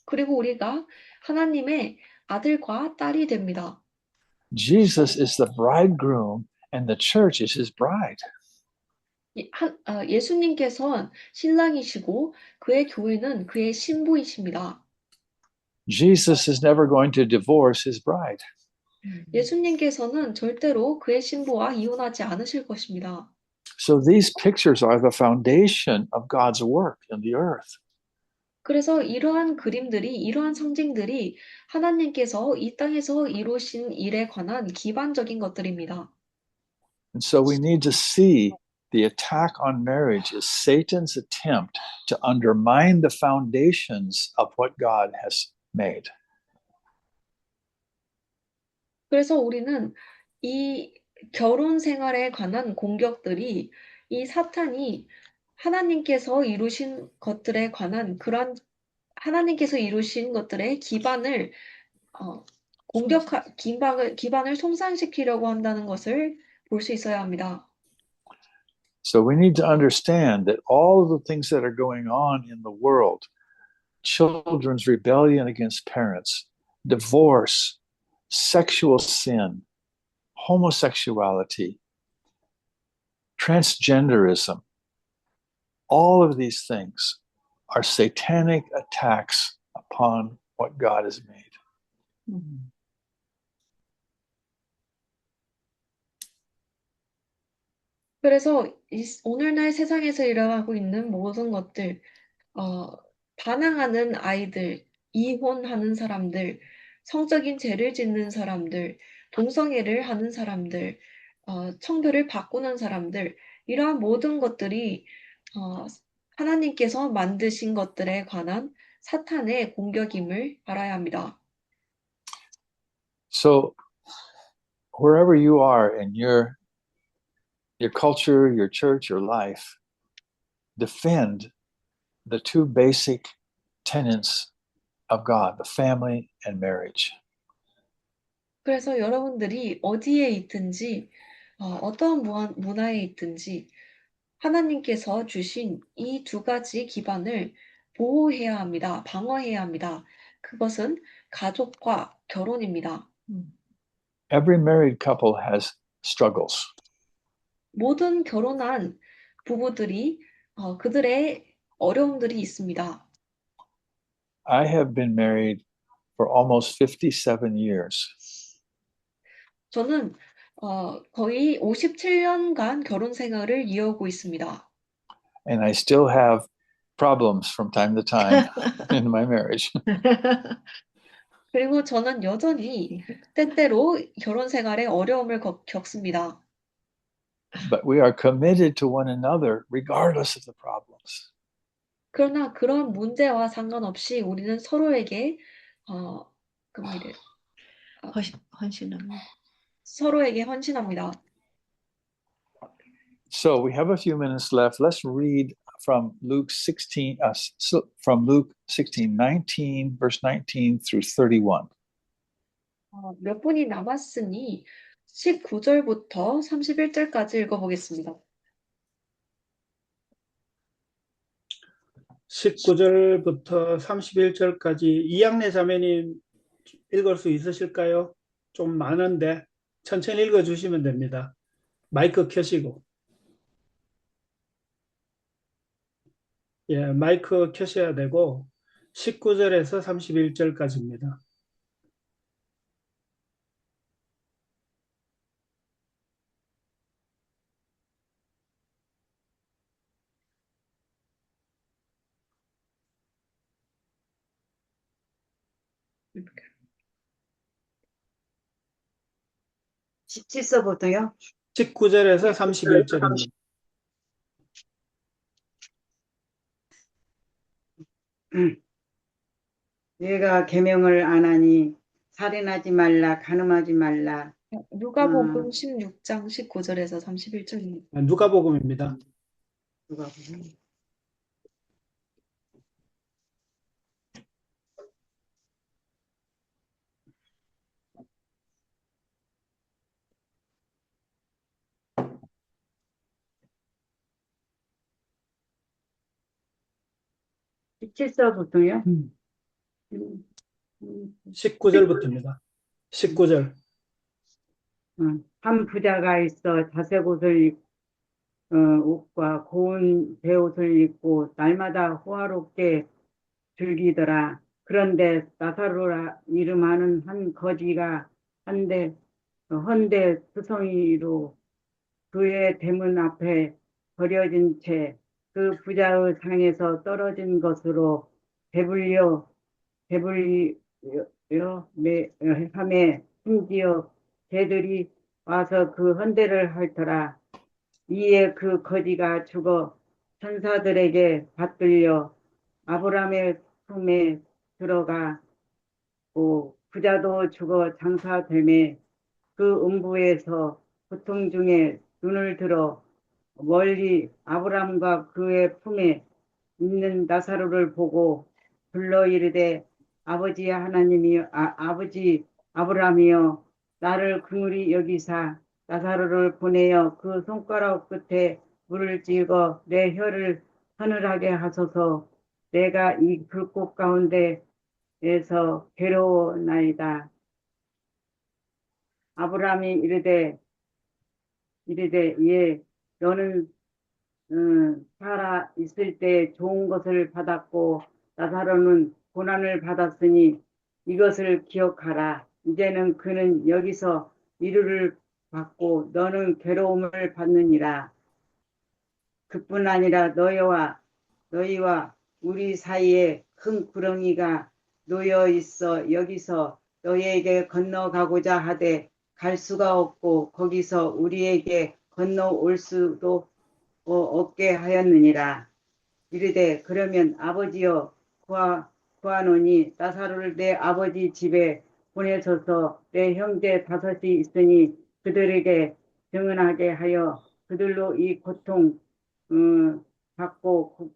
그리고 우리가 하나님의 아들과 딸이 됩니다. Jesus is the bridegroom, and the church is his bride. 예수님께서는 신랑이시고 그의 교회는 그의 신부이십니다. Jesus is never going to divorce his bride. 예수님께서는 절대로 그의 신부와 이혼하지 않으실 것입니다. So these pictures are the foundation of God's work in the earth. 그래서 이러한 그림들이, 이러한 상징들이 하나님께서 이 땅에서 이루신 일에 관한 기반적인 것들입니다. And so we need to see the attack on marriage is Satan's attempt to undermine the foundations of what God has made. 그래서 우리는 이 결혼 생활에 관한 공격들이 이 사탄이 하나님께서 이루신 것들에 관한 그런 하나님께서 이루신 것들의 기반을 기반을 손상시키려고 한다는 것을 볼 수 있어야 합니다. So we need to understand that all of the things that are going on in the world, children's rebellion against parents, divorce, sexual sin, homosexuality, transgenderism, all of these things are satanic attacks upon what God has made. 그래서 오늘날 세상에서 일어나고 있는 모든 것들, 반항하는 아이들, 이혼하는 사람들, 성적인 죄를 짓는 사람들, 동성애를 하는 사람들, 성별을 바꾸는 사람들, 이러한 모든 것들이 하나님께서 만드신 것들에 관한 사탄의 공격임을 알아야 합니다. So wherever you are in your culture, your church, your life, defend the two basic tenets of God, the family and marriage. 그래서 여러분들이 어디에 있든지 어떤 문화에 있든지 하나님께서 주신 이 두 가지 기반을 보호해야 합니다. 방어해야 합니다. 그것은 가족과 결혼입니다. Every married couple has struggles. 모든 결혼한 부부들이 그들의 어려움들이 있습니다. I have been married for almost 57 years. 저는 거의 57년간 결혼 생활을 이어오고 있습니다. And I still have problems from time to time in my marriage. 그리고 저는 여전히 때때로 결혼 생활에 어려움을 겪습니다. But we are committed to one another regardless of the problems. 그러나 그런 문제와 상관없이 우리는 서로에게 그이래 헌신합니다. 서로에게 헌신합니다. So we have a few minutes left. Let's read from Luke 16, from Luke 16, 19, verse 19 through 31. 몇 분이 남았으니 19절부터 31절까지 읽어보겠습니다. 19절부터 31절까지 이양래 자매님 읽을 수 있으실까요? 좀 많은데 천천히 읽어주시면 됩니다. 마이크 켜시고. 예, 마이크 켜셔야 되고 19절에서 31절까지입니다. 십칠서부터요? 19절에서 31절입니다. 내가 계명을 안 하니 살인하지 말라, 간음하지 말라. 누가복음 16장 19절에서 31절입니다. 누가복음입니다. 누가 보면 17서부터요? 19절부터입니다. 19절. 한 부자가 있어 자색 옷과 고운 베옷을 입고 날마다 호화롭게 즐기더라. 그런데 나사로라 이름하는 한 거지가 헌데 투성이로 그의 대문 앞에 버려진 채 그 부자의 상에서 떨어진 것으로 배불려 함에 심지어 개들이 와서 그 헌대를 핥더라. 이에 그 거지가 죽어 천사들에게 받들려 아브라함의 품에 들어가고 부자도 죽어 장사되매 그 음부에서 고통 중에 눈을 들어 멀리 아브라함과 그의 품에 있는 나사로를 보고 불러 이르되 아버지 아브라함이여 나를 긍휼히 여기사 나사로를 보내어 그 손가락 끝에 물을 찍어 내 혀를 서늘하게 하소서. 내가 이 불꽃 가운데에서 괴로워나이다. 아브라함이 이르되 예 너는 살아 있을 때 좋은 것을 받았고 나사로는 고난을 받았으니 이것을 기억하라. 이제는 그는 여기서 위로를 받고 너는 괴로움을 받느니라. 그뿐 아니라 너희와 우리 사이에 큰 구렁이가 놓여 있어 여기서 너희에게 건너가고자 하되 갈 수가 없고 거기서 우리에게 건너올 수도 없게 하였느니라. 이르되 그러면 아버지여 구하노니 나사로를 내 아버지 집에 보내소서. 내 형제 5이 있으니 그들에게 증언하게 하여 그들로 이 고통 받고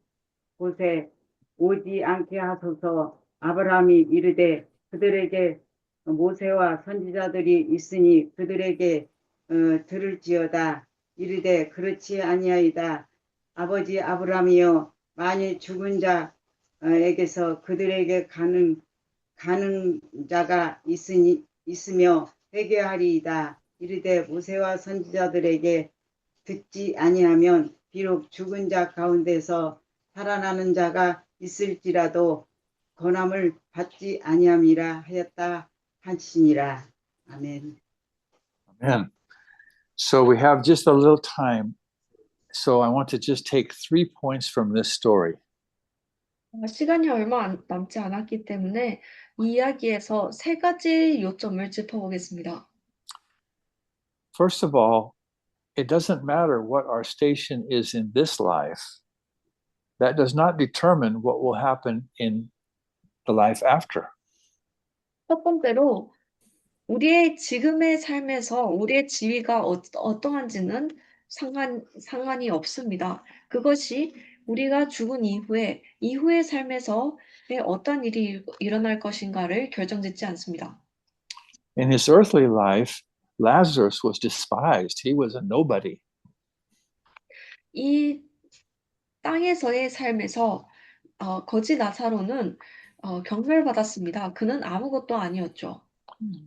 곳에 오지 않게 하소서. 아브라함이 이르되 그들에게 모세와 선지자들이 있으니 그들에게 들을지어다. 이르되 그렇지 아니하이다. 아버지 아브라함이여 만일 죽은 자에게서 그들에게 가는 자가 있으며 회개하리이다. 이르되 모세와 선지자들에게 듣지 아니하면 비록 죽은 자 가운데서 살아나는 자가 있을지라도 권함을 받지 아니함이라 하였다 하시니라. 아멘. Amen. So we have just a little time. So I want to just take 3 points from this story. 시간이 얼마 남지 않았기 때문에 이 이야기에서 3가지 요점을 짚어보겠습니다. First of all, it doesn't matter what our station is in this life. that does not determine what will happen in the life after. 첫 번째로 우리의 지금의 삶에서 우리의 지위가 어떠한지는 상관이 없습니다. 그것이 우리가 죽은 이후의 삶에서 어떤 일이 일어날 것인가를 결정짓지 않습니다. In his earthly life, Lazarus was despised. He was a nobody. 이 땅에서의 삶에서 거지 나사로는 경멸받았습니다. 그는 아무것도 아니었죠.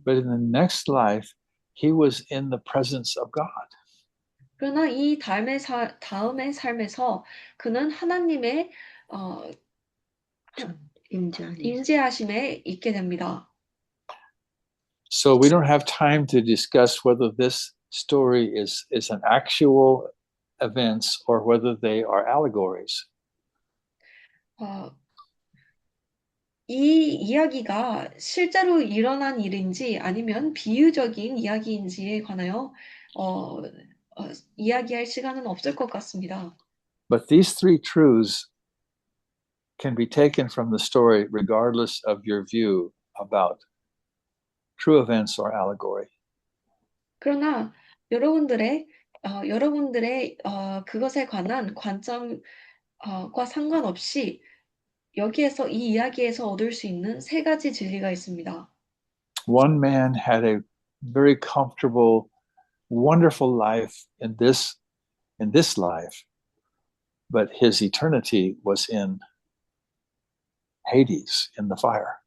But in the next life, he was in the presence of God. 그러나 이 다음의 삶에서 그는 하나님의 임재하심에 있게 됩니다. So we don't have time to discuss whether this story is an actual events or whether they are allegories. 이 이야기가 실제로 일어난 일인지 아니면 비유적인 이야기인지에 관하여 이야기할 시간은 없을 것 같습니다. But these three truths can be taken from the story regardless of your view about true events or allegory. 그러나 여러분들의 그것에 관한 관점과 상관없이 여기에서 이 이야기에서 얻을 수 있는 세 가지 진리가 있습니다. One man had a very comfortable, wonderful life in this life, but his eternity was in Hades, in the fire.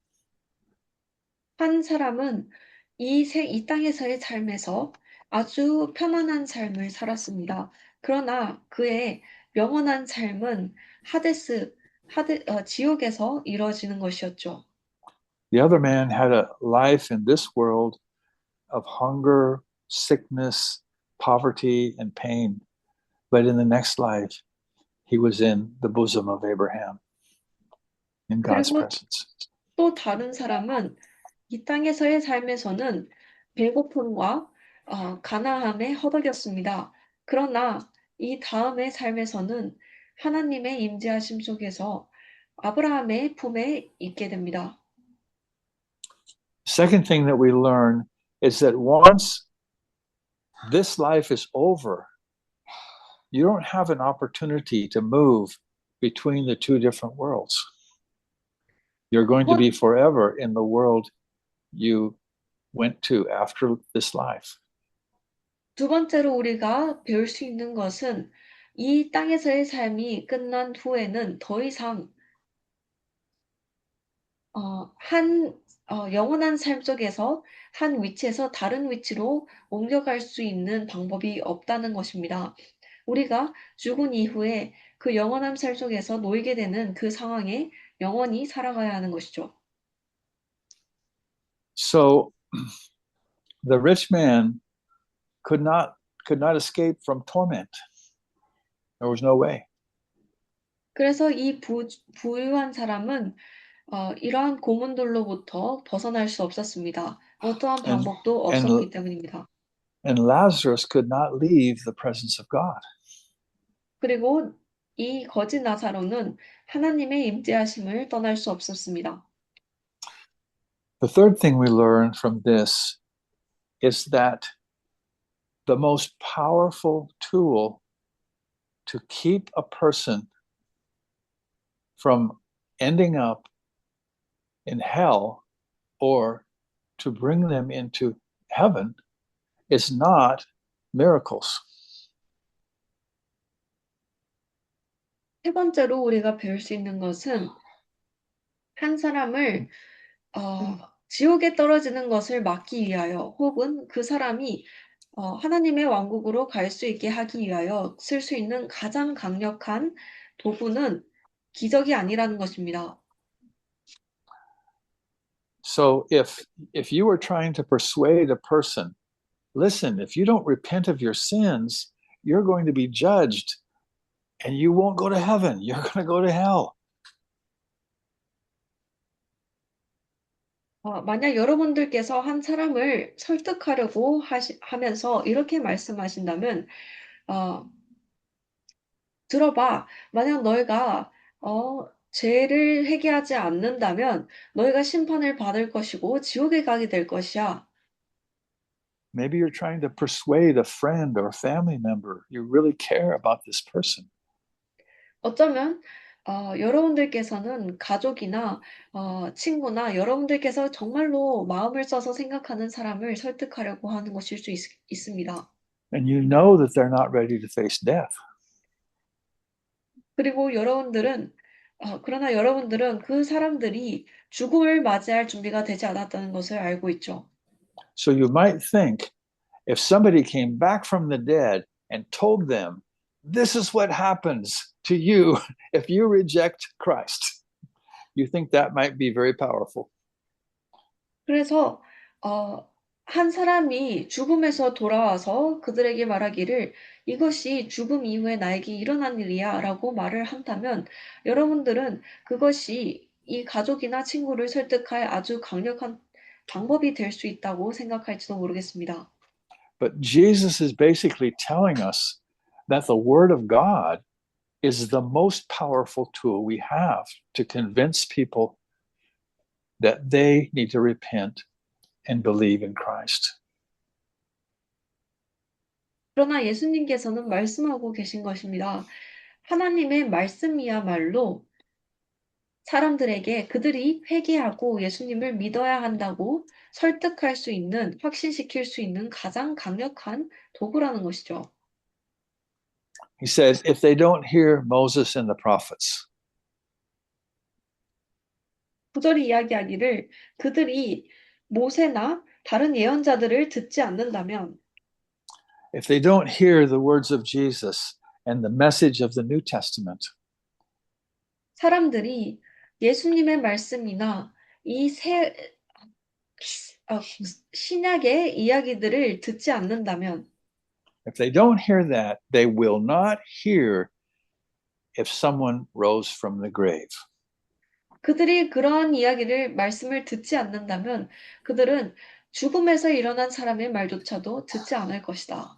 한 사람은 이 땅에서의 삶에서 아주 편안한 삶을 살았습니다. 그러나 그의 영원한 삶은 지옥에서 이루어지는 것이었죠. The other man had a life in this world of hunger, sickness, poverty, and pain. But in the next life, he was in the bosom of Abraham, in God's 그리고 presence. 또 다른 사람은 이 땅에서의 삶에서는 배고픔과 가난함에 허덕였습니다. 그러나 이 다음의 삶에서는 하나님의 임재하심 속에서 아브라함의 품에 있게 됩니다. Second thing that we learn is that once this life is over, you don't have an opportunity to move between the two different worlds. You're going to be forever in the world you went to after this life. 두 번째로 우리가 배울 수 있는 것은 이 땅에서의 삶이 끝난 후에는 더 이상 영원한 삶 속에서 한 위치에서 다른 위치로 옮겨갈 수 있는 방법이 없다는 것입니다. 우리가 죽은 이후에 그 영원한 삶 속에서 놓이게 되는 그 상황에 영원히 살아가야 하는 것이죠. So the rich man could not escape from torment. There was no way. 그래서 이 부유한 사람은 이러한 고문들로부터 벗어날 수 없었습니다. 어떠한 방법도 없었기 때문입니다. And Lazarus could not leave the presence of God. 그리고 이 거지 나사로는 하나님의 임재하심을 떠날 수 없었습니다. The third thing we learn from this is that the most powerful tool to keep a person from ending up in hell or to bring them into heaven is not miracles. 세 번째로 우리가 배울 수 있는 것은 한 사람을 지옥에 떨어지는 것을 막기 위하여 혹은 그 사람이 하나님의 왕국으로 갈 수 있게 하기 위하여 쓸 수 있는 가장 강력한 도구는 기적이 아니라는 것입니다. So if you are trying to persuade a person, listen, if you don't repent of your sins, you're going to be judged and you won't go to heaven. You're going to go to hell. 만약 여러분들께서 한 사람을 설득하려고 하면서 이렇게 말씀하신다면 들어봐. 만약 너희가 죄를 회개하지 않는다면 너희가 심판을 받을 것이고 지옥에 가게 될 것이야. Maybe you're trying to persuade a friend or a family member you really care about this person. 어쩌면 여러분들께서는 가족이나 친구나 여러분들께서 정말로 마음을 써서 생각하는 사람을 설득하려고 하는 것일 수 있습니다. And you know that they're not ready to face death. 그리고 그러나 여러분들은 그 사람들이 죽음을 맞이할 준비가 되지 않았다는 것을 알고 있죠. So you might think if somebody came back from the dead and told them, this is what happens to you if you reject Christ, you think that might be very powerful. 그래서 한 사람이 죽음에서 돌아와서 그들에게 말하기를 이것이 죽음 이후에 나에게 일어난 일이야 라고 말을 한다면 여러분들은 그것이 이 가족이나 친구를 설득할 아주 강력한 방법이 될 수 있다고 생각할지도 모르겠습니다. But Jesus is basically telling us that the Word of God is the most powerful tool we have to convince people that they need to repent and believe in Christ. 그러나 예수님께서는 말씀하고 계신 것입니다. 하나님의 말씀이야말로 사람들에게 그들이 회개하고 예수님을 믿어야 한다고 설득할 수 있는, 확신시킬 수 있는 가장 강력한 도구라는 것이죠. He says, if they don't hear Moses and the prophets, 구절이 이야기하기를 그들이 모세나 다른 예언자들을 듣지 않는다면 if they don't hear the words of Jesus and the message of the New Testament, 사람들이 예수님의 말씀이나 이 신약의 이야기들을 듣지 않는다면 if they don't hear that, they will not hear if someone rose from the grave. 그들이 그러한 말씀을 듣지 않는다면 그들은 죽음에서 일어난 사람의 말조차도 듣지 않을 것이다.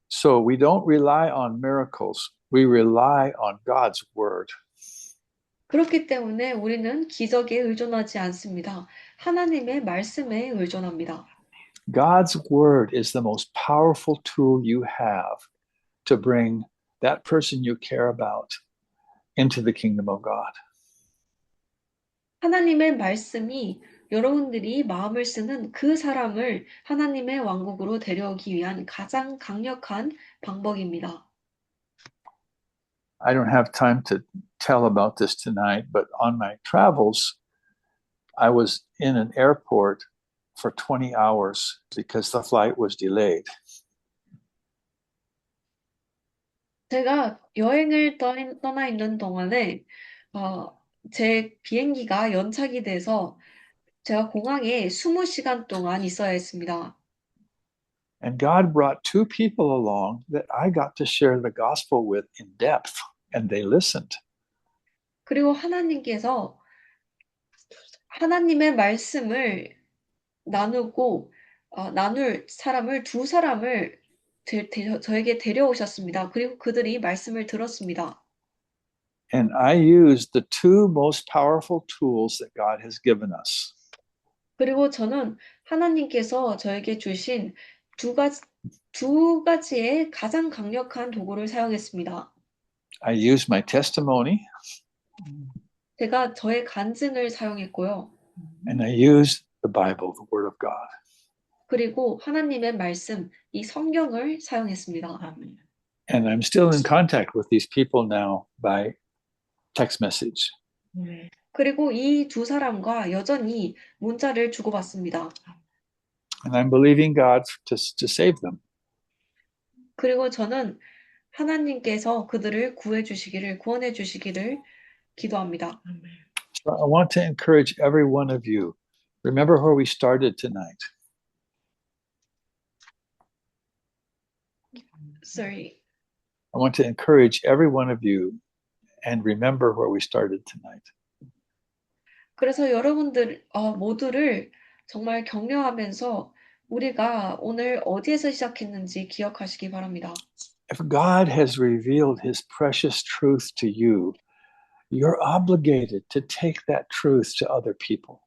So we don't rely on miracles, we rely on God's word. 그렇기 때문에 우리는 기적에 의존하지 않습니다. 하나님의 말씀에 의존합니다. God's word is the most powerful tool you have to bring that person you care about into the kingdom of God. 하나님의 말씀이 여러분들이 마음을 쓰는 그 사람을 하나님의 왕국으로 데려오기 위한 가장 강력한 방법입니다. I don't have time to tell about this tonight, but on my travels, I was in an airport for 20 hours because the flight was delayed. 제가 여행을 떠나 있는 동안에 제 비행기가 연착이 돼서 제가 공항에 20시간 동안 있어야 했습니다. And God brought two people along that I got to share the gospel with in depth, and they listened. 그리고 하나님께서 하나님의 말씀을 나눌 사람을 두 사람을 저에게 데려오셨습니다. 그리고 그들이 말씀을 들었습니다. And I used the two most powerful tools that God has given us. 그리고 저는 하나님께서 저에게 주신 두 가지의 가장 강력한 도구를 사용했습니다. I used my testimony 제가 저의 간증을 사용했고요. and I used the Bible, the Word of God. 그리고 하나님의 말씀, 이 성경을 사용했습니다. And I'm still in contact with these people now by text message. 그리고 이 두 사람과 여전히 문자를 주고받습니다. And I'm believing God to save them. 그리고 저는 하나님께서 그들을 구원해 주시기를 기도합니다. So I want to encourage every one of you. Remember where we started tonight. Sorry. I want to encourage every one of you and remember where we started tonight. 그래서 여러분들 모두를 정말 격려하면서 우리가 오늘 어디에서 시작했는지 기억하시기 바랍니다. If God has revealed his precious truth to you you're obligated to take that truth to other people.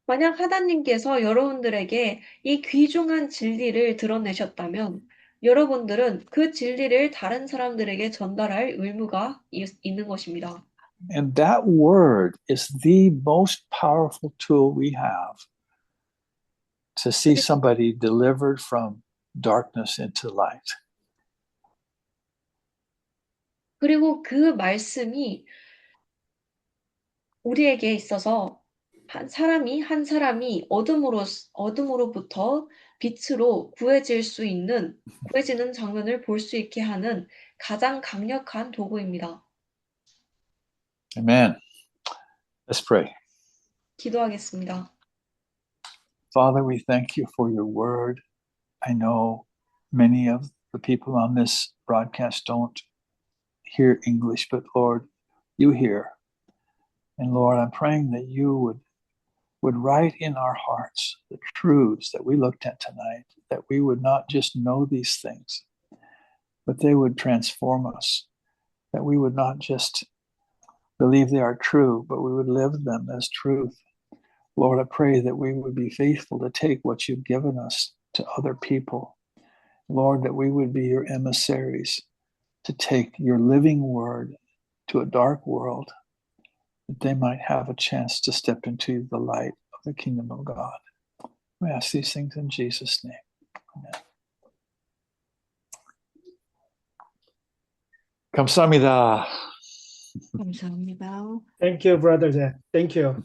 만약 하나님께서 여러분들에게 이 귀중한 진리를 드러내셨다면 여러분들은 그 진리를 다른 사람들에게 전달할 의무가 있는 것입니다. And that word is the most powerful tool we have to see somebody delivered from darkness into light. 그리고 그 말씀이 우리에게 있어서 한 사람이 어둠으로부터 빛으로 구해지는 장면을 볼 수 있게 하는 가장 강력한 도구입니다. Amen. Let's pray. 기도하겠습니다. Father, we thank you for your word. I know many of the people on this broadcast don't hear English, but Lord, you hear. And Lord, I'm praying that you would write in our hearts the truths that we looked at tonight, that we would not just know these things, but they would transform us, that we would not just believe they are true, but we would live them as truth. Lord, I pray that we would be faithful to take what you've given us to other people. Lord, that we would be your emissaries to take your living word to a dark world, that they might have a chance to step into the light of the kingdom of God. We ask these things in Jesus' name. Amen. 감사합니다. 감사합니다. Thank you, Brother Jack. Thank you.